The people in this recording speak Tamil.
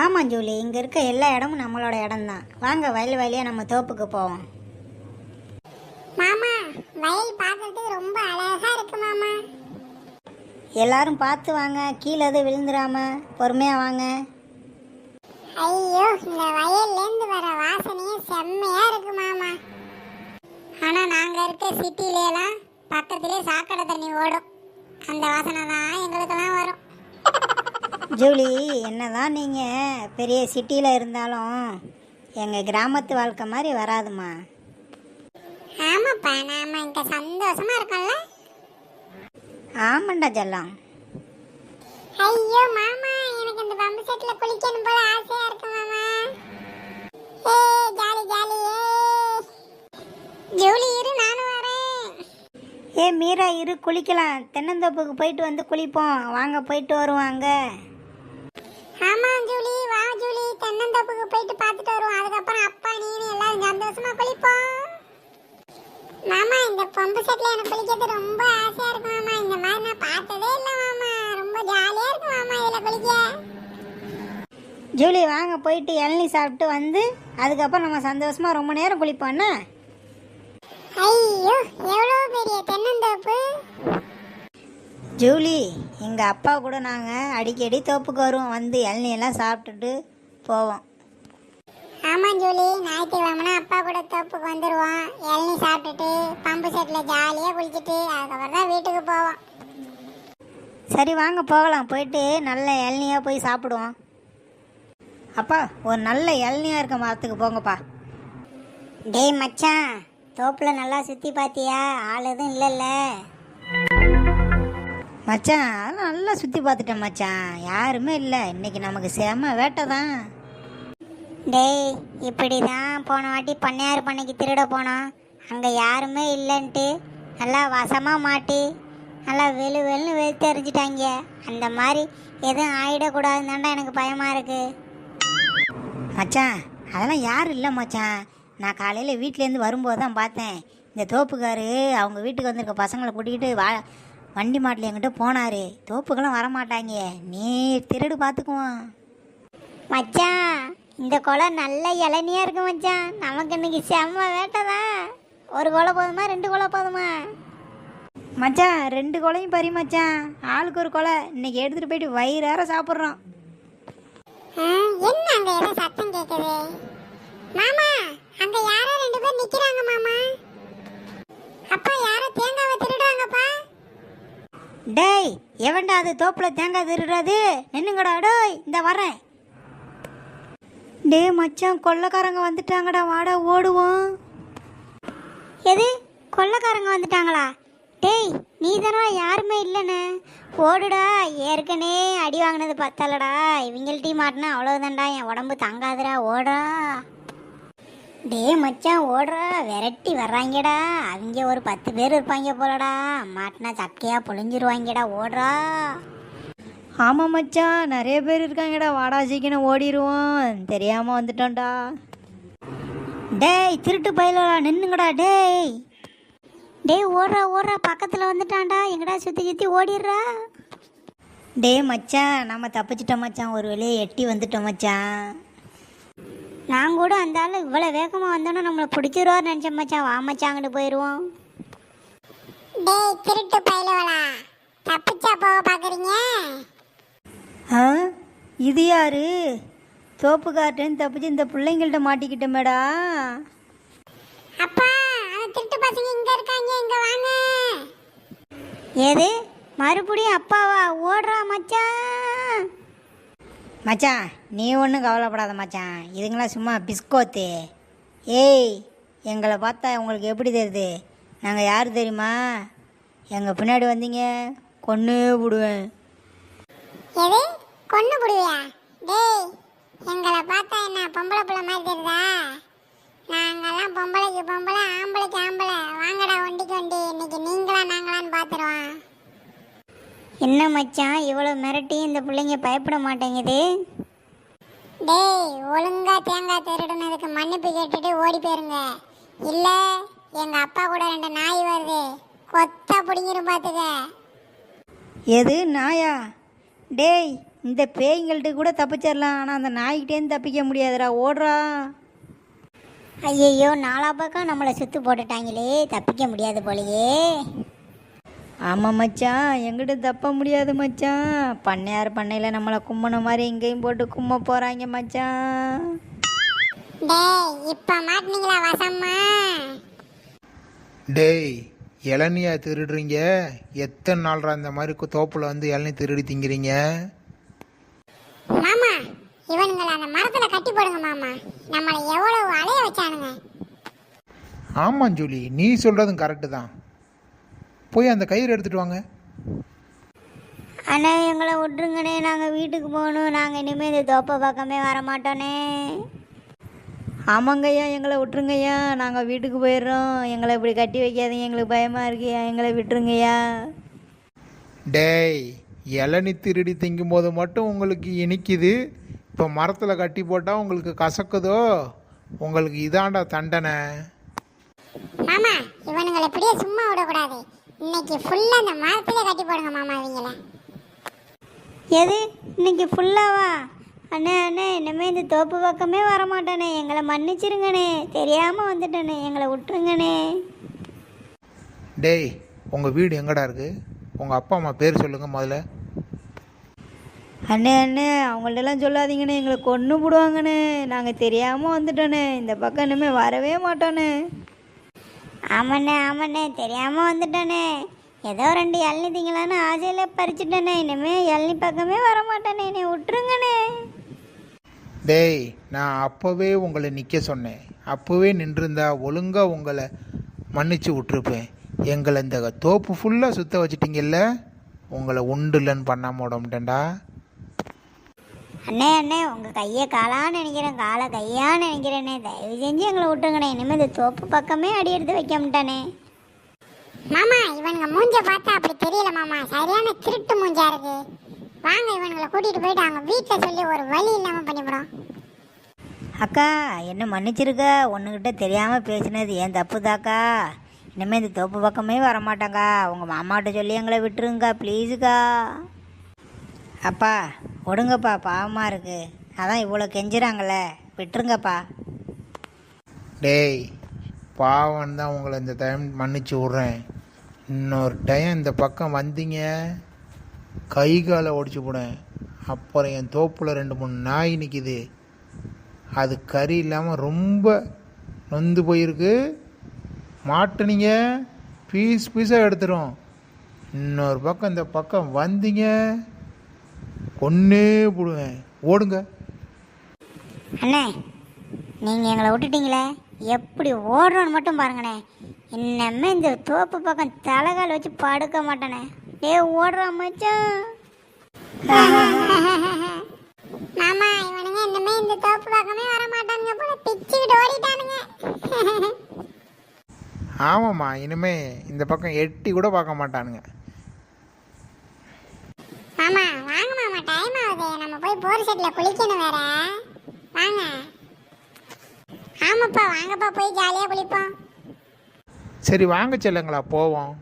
ஆமாம் ஜூலி, இங்கே இருக்க எல்லா இடமும் நம்மளோட இடம்தான். வாங்க வயல் வயலியாக நம்ம தோப்புக்கு போவோம். மாமா, வயல் பார்க்கறதுக்கு ரொம்ப அழகா இருக்கு மாமா. எல்லாரும் பார்த்து வாங்க, கீழே எதுவும் விழுந்துடாம பொறுமையாக வாங்க. ஐயோ, இந்த வயல்லேருந்து வர வாசனையே செம்மையா இருக்கு மாமா. ஆனா நாங்க இருக்க சிட்டிலாம் பக்கத்திலே சாக்கடை தண்ணி ஓடும். அந்த வாசனை தான் எங்களுக்கெல்லாம் வரும். ஜூலி, என்னதான் நீங்கள் பெரிய சிட்டியில் இருந்தாலும் எங்கள் கிராமத்து வாழ்க்கை மாதிரி வராதுமா. ஆமாப்பா, நாம இங்க சந்தோஷமா இருக்கோம்ல. ஆமாண்டா ஜெல்லம். ஐயோ மாமா, எனக்கு இந்த பம்பு செட்ல குளிக்கணும் போல ஆசையா இருக்கு மாமா. ஏ ஜாலி ஜாலி. ஜூலி இரு, நானும் வரேன். ஏ மீரா, இரு குளிக்கலாம். தென்னந்தோப்புக்கு போயிட்டு வந்து குளிப்போம். வாங்க போயிட்டு வருவாங்க. ஆமா ஜூலி, வா ஜூலி, தென்னந்தோப்புக்கு போயிட்டு பார்த்துட்டு வருவோம். அதுக்கப்புறம் அப்பா நீனு எல்லாரும் சந்தோஷமா குளிப்போம். மாமா, இந்த பம்பு செட்ல எனக்கு குளிக்கிறது ரொம்ப ஆசையா இருக்கு மாமா. இந்த மாதிரி நான் பார்த்ததே இல்லை மாமா. ரொம்ப ஜாலியா இருக்கு மாமா இதுல குளிக்க. ஜூலி, வாங்க போயிட்டு இளநீ சாப்பிட்டு வந்து அதுக்கப்புறம் நம்ம சந்தோஷமாக ரொம்ப நேரம் குளிப்போம்னா. ஐயோ, எவ்வளோ பெரிய தென்னந்தோப்பு. ஜூலி, எங்கள் அப்பா கூட நாங்கள் அடிக்கடி தோப்புக்கு வருவோம். வந்து இளநியெல்லாம் சாப்பிட்டுட்டு போவோம். ஆமா ஜூலி, ஞாயிற்றுக்கிழமைனா அப்பா கூட தோப்புக்கு வந்துடுவோம். இளநீ சாப்பிட்டுட்டு பம்பு செட்டில் ஜாலியாக குளிச்சுட்டு அதுக்கப்புறம் தான் வீட்டுக்கு போவோம். சரி வாங்க போகலாம். போயிட்டு நல்ல இளநியாக போய் சாப்பிடுவோம். அப்பா, ஒரு நல்ல இளநியாக இருக்க மரத்துக்கு போங்கப்பா. டேய் மச்சான், தோப்பில் நல்லா சுற்றி பார்த்தியா? ஆள் எதுவும் இல்லைல்ல? மச்சான், அதெல்லாம் நல்லா சுற்றி பார்த்துட்டேன் மச்சான். யாருமே இல்லை. இன்னைக்கு நமக்கு செம வேட்டை தான். டேய், இப்படி தான் போன வாட்டி பண்ணையார் பண்ணைக்கு திருட போனோம். அங்கே யாருமே இல்லைன்ட்டு நல்லா வசமாக மாட்டி நல்லா வெளு வெளுன்னு வெளுத்து எறிஞ்சிட்டாங்க. அந்த மாதிரி எதுவும் ஆகிடக்கூடாதுன்னு தாண்டா எனக்கு பயமாக இருக்குது. மச்சான், அதெல்லாம் யாரும் இல்லை மச்சான். நான் காலையில் வீட்டிலேருந்து வரும்போது தான் பார்த்தேன். இந்த தோப்புக்காரு அவங்க வீட்டுக்கு வந்திருக்க பசங்களை கூட்டிக்கிட்டு வண்டி மாட்டில் என்கிட்ட போனார். தோப்புக்கெல்லாம் வரமாட்டாங்க. நீ திருடு பார்த்துக்குவான். மச்சான், இந்த குளம் நல்ல இளநியாக இருக்கு மச்சான். நமக்கு இன்னைக்கு செம்ம வேட்டை தான். ஒரு குலை போதுமா, 2 குலை போதுமா? மச்சான், 2 குலையும் பறி மச்சான். ஆளுக்கு ஒரு குலை. இன்னைக்கு எடுத்துகிட்டு போயிட்டு வயிறார சாப்பிட்றோம். என்ன அங்கே ஏதோ சத்தம் கேட்குது? மாமா, அங்கே யாரோ 2 பேர் நிற்கிறாங்க மாமா. அப்பா, யாரோ தேங்காவை திருடுறாங்கப்பா. டேய், எவன்டா அது தோப்பில் தேங்காய் திருடுறது? நின்னுங்கடா. டேய், இந்த வரேன். டே மச்சான், கொள்ளைக்காரங்க வந்துட்டாங்கடா. வாடா ஓடுவோம். எது, கொள்ளைக்காரங்க வந்துட்டாங்களா? டேய், நீ தானே யாருமே இல்லைன்னு ஓடுடா. ஏற்கனவே அடி வாங்கினது பத்தலடா. இவங்கள்ட்டீ மாட்டினா அவ்வளோதான்டா. என் உடம்பு தாங்காதுடா. ஓடா. டே மச்சான், ஓடுறா. விரட்டி வர்றாங்கடா. அவங்க ஒரு 10 பேர் இருப்பாங்க போலடா. மாட்டினா சக்கையாக பொழிஞ்சிருவாங்கடா. ஓடுறா. ஆமாம் மச்சான், நிறைய பேர் இருக்காங்கடா. வாடா சீக்கிரம் ஓடிடுவோம். தெரியாமல் வந்துட்டோம்டா. டேய் திருட்டு பயிலடா, நின்னுங்கடா. டேய் டேய், ஓடுறா ஓடுறா. பக்கத்தில் வந்துட்டான்டா. எங்கடா சுற்றி சுற்றி ஓடிடுறா. டே மச்சான், நம்ம தப்பிச்சிட்டோம் மச்சான். ஒரு வேலையை எட்டி வந்துட்டோம் மச்சான். நான் கூட அந்த ஆள் இவ்வளோ வேகமாக வந்தோன்னா நம்மளை பிடிச்சிருவார் நினச்சேன் மச்சான். வா மச்சான், அங்கிட்டு போயிடுவோம். டேய் திருட்டு பயிலவளா, தப்பிச்சா போக பார்க்குறீங்க? ஆ, இது யாரு? தோப்புக்கார்ட்டேன்னு தப்பிச்சு இந்த பிள்ளைங்கள்ட்ட மாட்டிக்கிட்டோமேடா. அப்பா, அந்த திருட்டு பசங்க இங்கே இருக்காங்க. இங்கே வாங்க. ஏது, மறுபடியும் அப்பாவா? ஓடுறா மச்சான். மச்சான், நீ ஒன்றும் கவலைப்படாத மச்சான். இதுங்களாம் சும்மா பிஸ்கோத்து. ஏய், எங்களை பார்த்தா உங்களுக்கு எப்படி தெரியுது? நாங்கள் யார் தெரியுமா? எங்கள் பின்னாடி வந்தீங்க கொன்று விடுவேன். எது, கொன்று விடுவியா? டேய், எங்களை பார்த்தா என்ன பொம்பளை பிள்ளை மாதிரி தெரியுதா? நாங்கெல்லாம் பொம்பளைக்கு பொம்பளை, ஆம்பளைக்கு ஆம்பளை. வாங்கடா வண்டிக்கு வண்டி. இன்னைக்கு நீங்களா நாங்களான்னு பார்த்துருவோம். என்ன மச்சான், இவ்வளோ மிரட்டி இந்த பிள்ளைங்க பயப்பட மாட்டேங்குது? டேய், ஒழுங்கா தேங்காய் திருடுனதுக்கு மன்னிப்பு கேட்டுட்டு ஓடி போயிருங்க. இல்லை, எங்கள் அப்பா கூட 2 நாய் வருது. கொத்தா பிடிங்கிரும் பார்த்துக்க. எது நாயா? டேய், இந்த பேய்கள்கிட்ட கூட தப்பிச்சிடலாம், ஆனால் அந்த நாய்கிட்டேருந்து தப்பிக்க முடியாதுடா, ஓடுறா. ஐயையோ, நாலா பக்கம் நம்மளை சுத்து போட்டுட்டாங்களே, தப்பிக்க முடியாது போலயே. ஆமாம் மச்சான், எங்கிட்ட தப்ப முடியாது மச்சான். பண்ணையார் பண்ணையில் நம்மளை கும்மன மாதிரி இங்கேயும் போட்டு கும்ம போகிறாங்க மச்சான். டேய், இப்ப மாட்டினீங்களா வசம்மா? டேய், இளநியா திருடுறீங்க? எத்தனை நாள்ரா இந்த மாதிரி தோப்புல வந்து இளநீ திருடி திங்கிறீங்க? மாமா, இவனுங்களை அந்த மரத்துல கட்டி போடுங்க மாமா. நம்மளை எவ்வளவு அலைய வச்சானுங்க. ஆமாம் ஜூலி, நீ சொல்கிறதும் கரெக்டு தான். போய் அந்த கயிறு எடுத்துட்டு வாங்க. அண்ணா, எங்களை விட்டுருங்கண்ணே, நாங்கள் வீட்டுக்கு போகணும். நாங்கள் இனிமேல் இந்த தோப்பை பக்கமே வர மாட்டோண்ணே. ஆமாங்கய்யா, எங்களை விட்டுருங்கய்யா, நாங்கள் வீட்டுக்கு போயிடுறோம். எங்களை இப்படி கட்டி வைக்காதீங்க, எங்களுக்கு பயமாக இருக்குய்யா, எங்களை விட்டுருங்கய்யா. டேய், இளநீ திருடி திங்கும் போது மட்டும் உங்களுக்கு இனிக்குது, இப்போ மரத்தில் கட்டி போட்டால் உங்களுக்கு கசக்குதோ? உங்களுக்கு இதாண்டா தண்டனை. மாமா, இவனுங்களை இப்படியே சும்மா விடக்கூடாது. இன்னைக்கு ஃபுல்லாக அந்த மரத்திலே கட்டி போடுங்க மாமா இவங்கள. எது இன்னைக்கு ஃபுல்லாவா? அண்ணே அண்ணே, இனிமேல் இந்த தோப்பு பக்கமே வரமாட்டானே, எங்களை மன்னிச்சிருங்கண்ணே, தெரியாமல் வந்துட்டேனே, எங்களை விட்டுருங்கண்ணே. டேய், உங்கள் வீடு எங்கடா இருக்குது? உங்கள் அப்பா அம்மா பேர் சொல்லுங்கள் முதல்ல. அண்ணே அண்ணே, அவங்கள்ட்டெல்லாம் சொல்லாதீங்கண்ணே, எங்களை கொன்று போடுவாங்கண்ணே. நாங்கள் தெரியாமல் வந்துட்டோண்ணே, இந்த பக்கம் இனிமேல் வரவே மாட்டோண்ணே. ஆமாண்ணே ஆமாண்ணே, தெரியாமல் வந்துட்டேனே. ஏதோ 2 இளநீ திங்களான்னு ஆசையில் பறிச்சுட்டேனே, இனிமேல் இளநீ பக்கமே வரமாட்டேனே, என்னை விட்டுருங்கண்ணே. டேய், நான் அப்போவே உங்களை நிற்க சொன்னேன். அப்போவே நின்றுருந்தா ஒழுங்காக உங்களை மன்னிச்சு விட்ருப்பேன். எங்களை இந்த தோப்பு ஃபுல்லாக சுற்ற வச்சிட்டிங்கல்ல, உங்களை உண்டு இல்லைன்னு பண்ணாம விடமாட்டேன்டா. அண்ணே அண்ணே, உங்கள் கையை காலான்னு நினைக்கிறேன், காலை கையான்னு நினைக்கிறேனே, தயவு செஞ்சு எங்களை விட்டுருங்கண்ணே. இனிமேல் இந்த தோப்பு பக்கமே அடி எடுத்து வைக்க மாட்டானே. மாமா, இவனுங்க மூஞ்ச பார்த்தா அப்படி தெரியல மாமா, சரியான திருட்டு மூஞ்சா இருக்கு. வாங்க, இவனுங்களை கூட்டிகிட்டு போயிட்டு அவங்க வீட்டில் சொல்லி ஒரு வழி இல்லாமல் பண்ணிவிடும். அக்கா, என்ன மன்னிச்சிருக்க, ஒன்றுக்கிட்ட தெரியாமல் பேசினது ஏன் தப்புதாக்கா. இனிமேல் இந்த தோப்பு பக்கமே வரமாட்டாங்க்கா. உங்கள் மாமாட்ட சொல்லி எங்களை விட்டுருங்கக்கா, ப்ளீஸுக்கா. அப்பா விடுங்கப்பா, பாவமாக இருக்குது, அதான் இவ்வளோ கெஞ்சுறாங்களே, விட்டுருங்கப்பா. டேய், பாவம் தான் உங்களை இந்த டைம் மன்னிச்சு விட்றேன். இன்னொரு டைம் இந்த பக்கம் வந்தீங்க, கை காலை ஒடிச்சு போடேன். அப்புறம் என் தோப்பில் 2-3 நாய் நிற்கிது, அது கறி இல்லாமல் ரொம்ப நொந்து போயிருக்கு. மாட்டுனீங்க பீஸ் பீஸாக எடுத்துரும். இன்னொரு பக்கம் இந்த பக்கம் வந்தீங்க, கொன்னே போடுவேன். ஓடுங்க. அண்ணே, நீங்கள் எங்களை விட்டுட்டீங்களே, எப்படி ஓடுறோன்னு மட்டும் பாருங்கண்ணே. இன்னமே இந்த தோப்பு பக்கம் தலைகால் வச்சு படுக்க மாட்டேனே. ஓடுறான் மச்சான். மாமா, இவனுங்க இன்னமே இந்த தோப்பு பக்கமே வர மாட்டானுங்க போல, பிச்சுக்கிட்டு ஓடிட்டானுங்க. ஆமாம்மா, இனிமே இந்த பக்கம் எட்டி கூட பார்க்க மாட்டானுங்க. மாமா வாங்க மாமா, டைம் ஆகுது, நம்ம போய் போர் செட்டில் குளிக்கணும் வேற. வாங்க. ஆமாப்பா, வாங்கப்பா, போய் ஜாலியாக குளிப்போம். சரி வாங்க செல்லுங்களா, போவோம்.